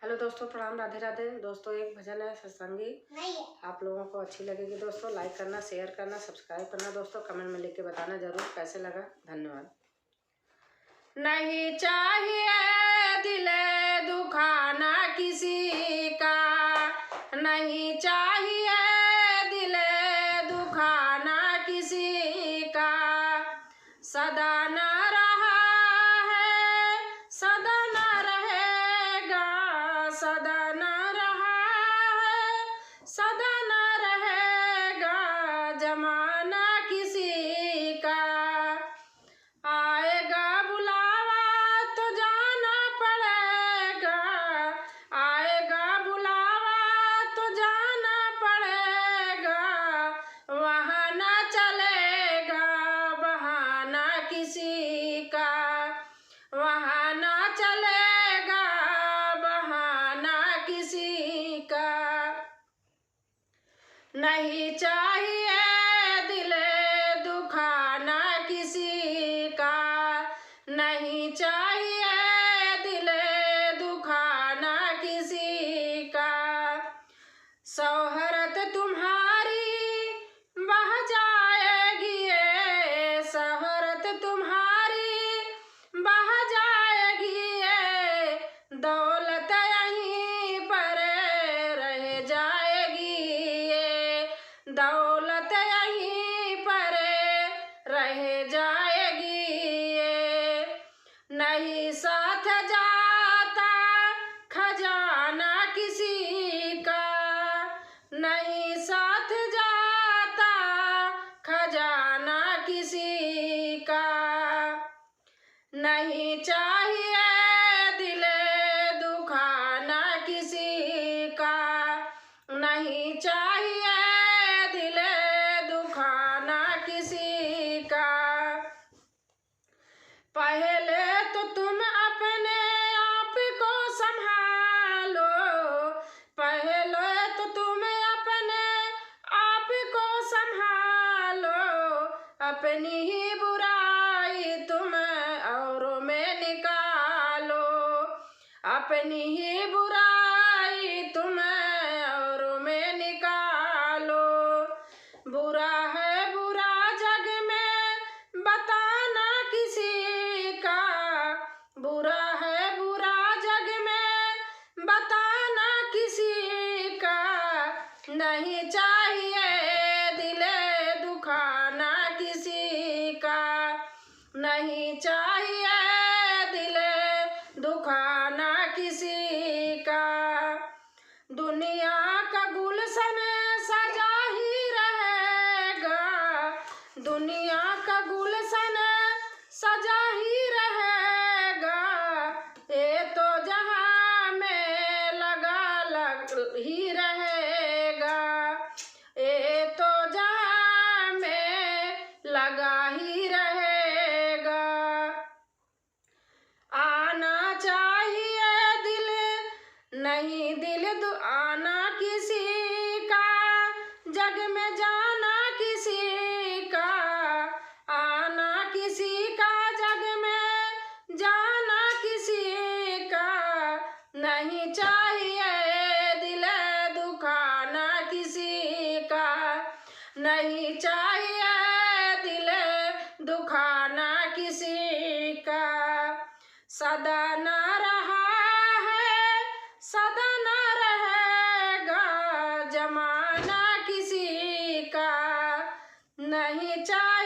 Hello दोस्तों, प्रणाम, राधे राधे। दोस्तों एक भजन है सत्संगी, आप लोगों को अच्छी लगेगी। दोस्तों लाइक करना, शेयर करना, सब्सक्राइब करना। दोस्तों कमेंट में लिख के बताना जरूर कैसे लगा। धन्यवाद। नहीं चाहिए दिल दुखाना किसी का, नहीं चाहिए दिल दुखाना किसी का। सदा न रहा है, सदा न रहेगा, सदा न रहा है, सदा न रहेगा जमाना किसी का। आएगा बुलावा तो जाना पड़ेगा, आएगा बुलावा तो जाना पड़ेगा। वहाँ न चलेगा बहाना किसी का, वहाँ न चलेगा बहाना किसी का। नहीं चाहिए दिल दुखाना किसी का, नहीं चाहिए दिल दुखाना किसी का। शोहरत तुम्हारी बह जाएगी ये, शोहरत तुम्हारी बह जाएगी ये, दौलत यहीं पर रह जाएगी ये, दौलत यहीं पर रह जाएगी ये। नहीं साथ जाता खजाना किसी का, नहीं साथ जाता खजाना किसी का। नहीं चाहिए दिल दुखाना किसी का, नहीं चाहिए दिल दुखाना किसी का। पहले तो तुम अपने आप को संभालो, पहले तो तुम अपने आप को संभालो। अपनी ही बुराई तुम औरों में निकालो, अपनी ही बुराई तुम औरों में निकालो। बुरा है बुरा जग में बताना किसी का, बुरा है बुरा जग में बताना किसी का। नहीं चाहिए दिल दुखाना किसी का, नहीं चाहिए दिल दुखाना किसी का। दुनिया का गुलशन सजा ही रहेगा, दुनिया का गुलशन सजा ही रहेगा। ये तो जहां में लग ही रहेगा, ये तो जहां में लगा ही रहेगा। आना चाहिए दिल, नहीं दिल आना किसी का, जग में जाना किसी का। आना किसी का, जग में जाना किसी का। नहीं चाहिए दिल दुखाना किसी का, नहीं चाहिए दिल दुखाना किसी का। सदा न रहा है, सदा न रहेगा जमाना किसी का। नहीं चाहिए